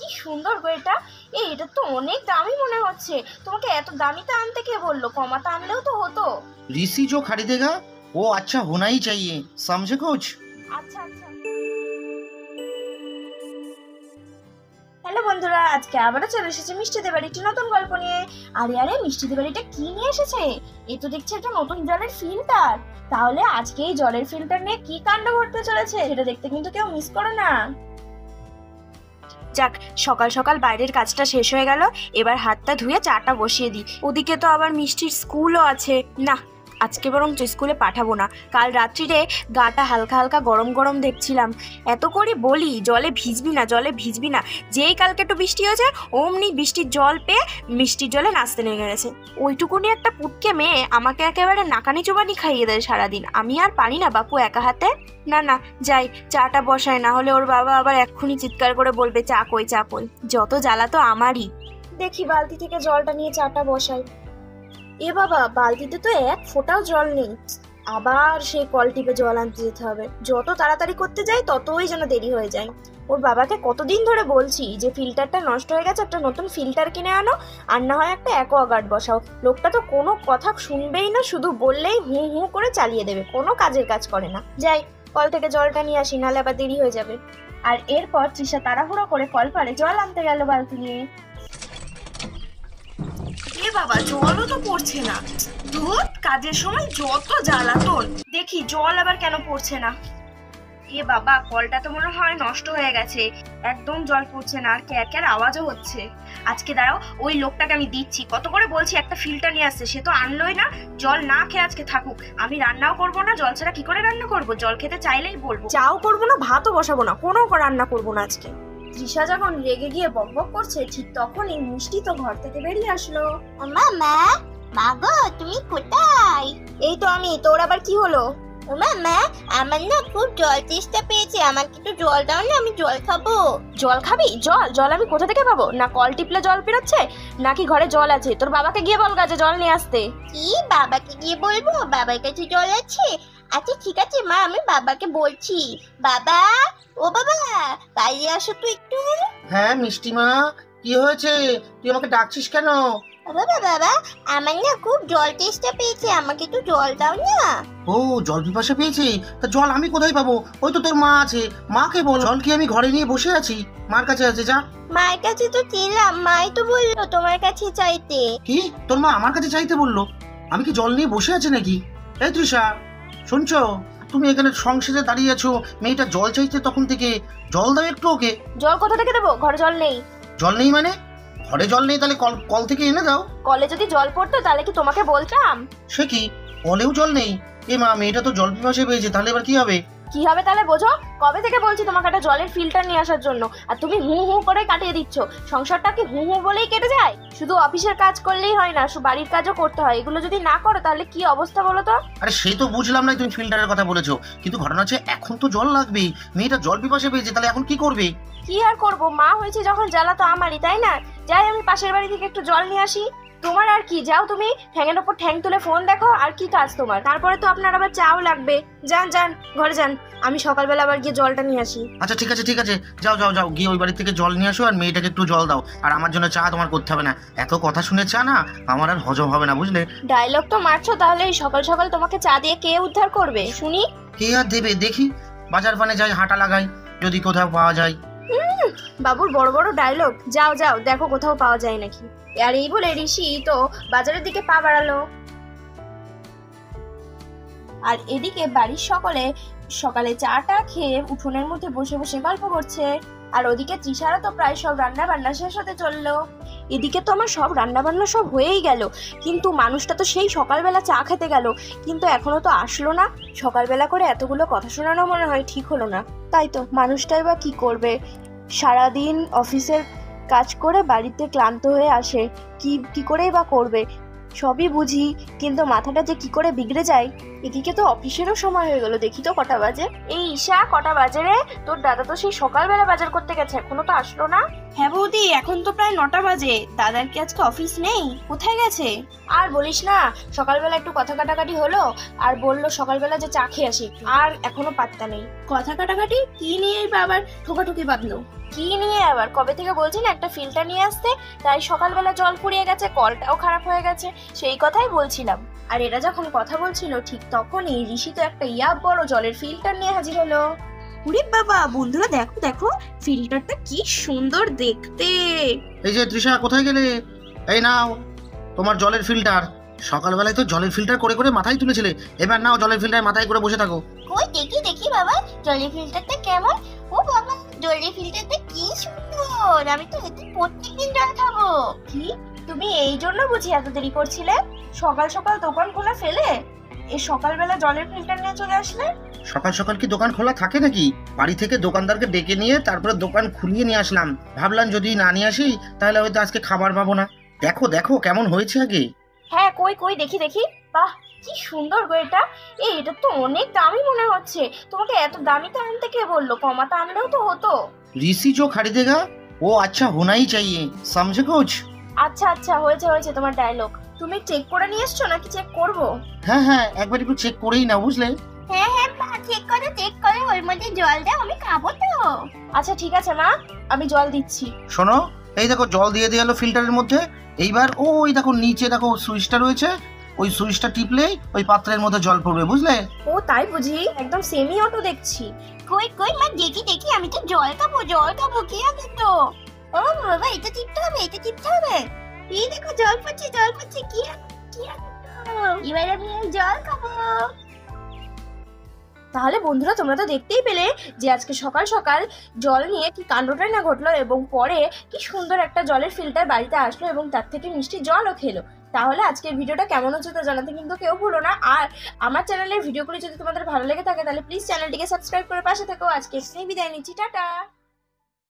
কি সুন্দর গো এটা। এটা তো অনেক দামি মনে হচ্ছে। তোমাকে এত দামিটা আনতে কে বললো? কমাতে আনলেও তো হতো। ऋषि जो खरीदेगा वो अच्छा होना ही चाहिए, समझे कुछ? আচ্ছা আচ্ছা। হ্যালো বন্ধুরা, আজকে আবারও চলে এসেছে মিষ্টিদের বাড়ি একটি নতুন গল্প নিয়ে। আরে আরে, মিষ্টিদের বাড়িটা কি নিয়ে এসেছে? এ তো দেখছি একটা নতুন জলের ফিল্টার। তাহলে আজকে এই জলের ফিল্টার নিয়ে কি কাণ্ড ঘটতে চলেছে সেটা দেখতে কিন্তু কেউ মিস করো না। যাক, সকাল সকাল বাইরের কাজটা শেষ হয়ে গেল। এবার হাতটা ধুয়ে চাটা বসিয়ে দিই। ওদিকে তো আবার মিষ্টির স্কুলও আছে। না, আজকে বরং স্কুলে পাঠাবো না। কাল রাত্রিরে গাটা হালকা হালকা গরম গরম দেখছিলাম। এত করে বলি জলে ভিজবি না, জলে ভিজবি না। যেই কালকে একটু বৃষ্টি হয়েছে অমনি বৃষ্টির জল পেয়ে মিষ্টির জলে নাচতে নেমে গেছে। ওইটুকুনি একটা পুটকে মেয়ে আমাকে একেবারে নাকানি চোবানি খাইয়ে দেয় সারাদিন। আমি আর পারি না বাপু একা হাতে। না না, যাই চাটা বসায়, না হলে ওর বাবা আবার এক্ষুনি চিৎকার করে বলবে চা কই চা কই। যত জ্বালা তো আমারই। দেখি বালতি থেকে জলটা নিয়ে চাটা বসাই। এ বাবা, বালতিতে তো এক ফোঁটাও জল নেই। আবার সেই কল টিপে জল আনতে যেতে হবে। যত তাড়াতাড়ি করতে যাই ততই যেন দেরি হয়ে যায়। ওর বাবাকে কতদিন ধরে বলছি যে ফিল্টারটা নষ্ট হয়ে গেছে, একটা নতুন ফিল্টার কিনে আনো, আর না হয় একটা অ্যাকোয়াগার্ড বসাও। লোকটা তো কোনো কথা শুনবেই না, শুধু বললেই হু হু করে চালিয়ে দেবে, কোনো কাজের কাজ করে না। যাই কল থেকে জলটা নিয়ে আসি, নাহলে আবার দেরি হয়ে যাবে। আর এরপর তৃষা তাড়াহুড়ো করে কল পাড়ে জল আনতে গেল বালতি নিয়ে। এ বাবা, জলও তো পড়ছে না। ধুর, কাজের সময় যত জ্বালাতন। দেখি জল আবার কেন পড়ছে না। এ বাবা, কলটা তো মনে হয় নষ্ট হয়ে গেছে। একদম জল পড়ছে না, আর ক্যার ক্যার আওয়াজও হচ্ছে। আজকে দাঁড়াও, ওই লোকটাকে আমি দিচ্ছি। কত করে বলছি একটা ফিল্টার নিয়ে আসছে, সে তো আনলোই না। জল না খেয়ে আজকে থাকুক। আমি রান্নাও করবো না, জল ছাড়া কি করে রান্না করবো? জল খেতে চাইলেই বলবো। চাও করবো না, ভাতও বসাবো না, কোনো রান্না করবো না আজকে। তৃষা যখন রেগে গিয়ে বকবক করছে, ঠিক তখনই মিষ্টি তো ঘর থেকে বেরিয়ে আসলো। মামা, মাগো তুমি কোথায়? এই তো আমি। তোর আবার কি হলো? ও মামা, আমার না খুব জল তেষ্টা পেয়েছে, আমাকে একটু জল দাও না, আমি জল খাবো। জল খাবি? জল জল আমি কোথা থেকে পাবো? না কল টিপলে জল বেরোচ্ছে, নাকি ঘরে জল আছে? তোর বাবাকে গিয়ে বল গাছে জল নিয়ে আসতে। কি, বাবাকে গিয়ে বলবো বাবার কাছে জল আছে? আচ্ছা ঠিক আছে মা, আমি বাবাকে বলছি। বাবা, ও বাবা, বাইরে আসো তো একটু। হ্যাঁ মিষ্টিমা, কি হয়েছে? তুই আমাকে ডাকছিস কেন? বাবা বাবা, আমার না খুব জল তেষ্টা পেয়েছে, আমাকে একটু জল দাও না। ও, জল পিপাসা পেয়েছে? তা জল আমি কোথায় পাবো? ওই তো তোর মা আছে, মাকে বল। জল কি আমি ঘরে নিয়ে বসে আছি? মার কাছে আছে, যা। মায়ের কাছে তো ছিলাম, মাই তো বললো তোমার কাছে চাইতে। কি, তোর মা আমার কাছে চাইতে বললো? আমি কি জল নিয়ে বসে আছি নাকি? এই তৃষা, শুনছো? তুমি এখানে সংসারে দাঁড়িয়ে আছো, মেয়েটা জল চাইতে তখন থেকে। জল দাও একটু ওকে। জল কোথা থেকে দেবো? ঘরে জল নেই। জল নেই মানে? ঘরে জল নেই তাহলে কল কল থেকে এনে দাও। কলে যদি জল পড়তো তাহলে কি তোমাকে বলতাম? সে কি, কলেও জল নেই? এ মা, মেয়েটা তো জল পিপাসে পেয়েছে, তাহলে এবার কি হবে? কি হবে তাহলে বোঝো। কবে থেকে বলছি তোমাকে একটা জলের ফিল্টার নিয়ে আসার জন্য, আর তুমি হু হু করে কাটিয়ে দিচ্ছ। সংসারটা কি হু হু বলেই কেটে যায়? শুধু অফিসের কাজ করলেই হয় না, বাড়ির কাজও করতে হয়। এগুলো যদি না করো তাহলে কি অবস্থা বলো তো? আরে সে তো বুঝলাম না, তুমি ফিল্টারের কথা বলেছো, কিন্তু ঘটনা হচ্ছে এখন তো জল লাগবেই। মেয়েটা জল পিপাসে পেয়েছে, তাহলে এখন কি করবে? কি আর করবো, মা হয়েছে যখন জ্বালা তো আমারই, তাই না? যাই আমি পাশের বাড়ি থেকে একটু জল নিয়ে আসি। তোমার আর কি, যাও তুমি ঠ্যাঙের ওপর ঠ্যাং তুলে ফোন দেখো, আর কি কাজ তোমার? তারপরে তো আপনার আবার চাও লাগবে। যান যান, ঘরে যান, আমি সকালবেলা আবার গিয়ে জলটা নিয়ে আসি। আচ্ছা ঠিক আছে ঠিক আছে, যাও যাও যাও, গিয়ে ওই বাড়ি থেকে জল নিয়ে আসো, আর মেয়েটাকে একটু জল দাও। আর আমার জন্য চা তোমার করতে হবে না, এত কথা শুনে চা না আমার আর হজম হবে না, বুঝলে? ডায়লগ তো মারছো, তাহলে এই সকাল সকাল তোমাকে চা দিয়ে কে উদ্ধার করবে শুনি? কে আর দেবে? দেখি বাজার পানে যাই, হাঁটা লাগাই, যদি কোথাও পাওয়া যায়। বাবুর বড় বড় ডায়লগ। যাও যাও, দেখো কোথাও পাওয়া যায় নাকি। আর এই বলে ঋষি তো বাজারের দিকে পা বাড়ালো। আর এদিকে বাড়ির সকলে সকালে চাটা খেয়ে উঠোনের মধ্যে বসে বসে গল্প করছে। আর ওদিকে তৃষারা তো প্রায় সব রান্না বান্না শেষ হতে চললো। এদিকে তো আমার সব রান্না বান্না সব হয়েই গেল, কিন্তু মানুষটা তো সেই সকালবেলা চা খেতে গেল, কিন্তু এখনো তো আসলো না। সকালবেলা করে এতগুলো কথা শোনানো মনে হয় ঠিক হলো না। তাই তো, মানুষটাই বা কি করবে? সারাদিন অফিসের কাজ করে বাড়িতে ক্লান্ত হয়ে আসে, কি করেই বা করবে? সবই বুঝি, কিন্তু মাথাটা যে কি করে বিগড়ে যায়। এদিকে তো অফিসেরও সময় হয়ে গেল, দেখি তো কটা বাজে। এই ঈশা, কটা বাজে রে? তোর দাদা তো সেই সকালবেলা বাজার করতে গেছে, এখনো তো আসলো না। হ্যাঁ বৌদি, এখন তো প্রায় 9টা বাজে। দাদার কি আজকে অফিস নেই? কোথায় গেছে? আর বলিস না, সকালবেলা একটু কথা কাটাকাটি হলো, আর বললো সকালবেলা যে চা খেয়ে আসি, আর এখনো পাত্তা নেই। কথা কাটাকাটি কি নিয়ে আবার ঠোকাঠুকি বাঁধলো? কি নিয়ে আবার? কবে থেকে বলছি না একটা ফিল্টার নিয়ে আসতে, তাই সকালবেলা জল ফুরিয়ে গেছে, কলটাও খারাপ হয়ে গেছে, সেই কথাই বলছিলাম। আর এরা যখন কথা বলছিল ঠিক তখনই ঋষি তো একটা বড় জলের ফিল্টার নিয়ে হাজির হলো। উরে বাবা, বন্ধুরা দেখো দেখো, ফিল্টারটা কি সুন্দর দেখতে। এই যে তৃষা, কোথায় গেলে? এই নাও তোমার জলের ফিল্টার। সকালবেলায় তো জলের ফিল্টার করে করে মাথায় তুলেছিলে, এবার নাও জলের ফিল্টার মাথায় করে বসে থাকো। কই দেখি দেখি বাবা, জলের ফিল্টারটা কেমন? ও বাবা, জলের ফিল্টারটা কি সুন্দর! আমি তো এতে প্রত্যেকদিন জল খাবো। কি, তুমি এই জন্য বুঝি এত দেরি করছিলে? সকাল সকাল দোকান খোলা ফেলে এই সকালবেলা জলের ফিল্টার নিয়ে চলে আসলে? সকাল সকাল কি দোকান খোলা থাকে নাকি? বাড়ি থেকে দোকানদারকে ডেকে নিয়ে তারপরে দোকান খুলিয়ে নিয়ে আসলাম। ভাবলাম যদি না নিয়ে আসি তাহলে হয়তো আজকে খাবার পাবো না। দেখো দেখো কেমন হয়েছে আগে। হ্যাঁ, কই কই দেখি দেখি। বাহ, কি সুন্দর গো এটা। এটা তো অনেক দামি মনে হচ্ছে। তোমাকে এত দামিটা আনতে কে বললো? কমাতে আনলেও তো হতো। ঋষি जो खरीदेगा वो अच्छा होना ही चाहिए, समझे कुछ? আচ্ছা আচ্ছা, হয়েছে হয়েছে তোমার ডায়লগ। তুমি চেক করে নিয়ে এসছো নাকি চেক করবো? হ্যাঁ হ্যাঁ, একবার একটু চেক করেই না, বুঝলে? হ্যাঁ হ্যাঁ মা, চেক করো, ওর মধ্যে জল দাও, আমি খাবো তো। আচ্ছা ঠিক আছে মা, আমি জল দিচ্ছি। শোনো, এই দেখো জল দিয়ে দিয়ে এলো ফিল্টারের মধ্যে। এইবার ওই দেখো নিচে দেখো সুইচটা রয়েছে, ওই সুইচটা টিপলেই ওই পাত্রের মধ্যে জল পড়বে, বুঝলে? ও তাই বুঝি? একদম সেমি অটো দেখছি। কই কই মা, দেখি দেখি, আমি তো জল খাবো, কি আছে তো? ও বাবা, এটা টিপতে হবে। এই দেখো জল পড়ছে, কি আছে তো? এবার আমি এই জল খাবো। তাহলে বন্ধুরা, তোমরা তো দেখতেই পেলে যে আজকে সকাল সকাল জল নিয়ে কি কাণ্ডটাই না ঘটলো, এবং পরে কি সুন্দর একটা জলের ফিল্টার বাড়িতে আসলো এবং তার থেকে মিষ্টি জলও খেলো। তাহলে আজকের ভিডিওটা কেমন হচ্ছে তা জানাতে কিন্তু কেউ ভুলো না। আর আমার চ্যানেলের ভিডিওগুলি যদি তোমাদের ভালো লেগে থাকে তাহলে প্লিজ চ্যানেলটিকে সাবস্ক্রাইব করে পাশে থেকো। আজকে এখানেই বিদায় নিচ্ছি, টাটা।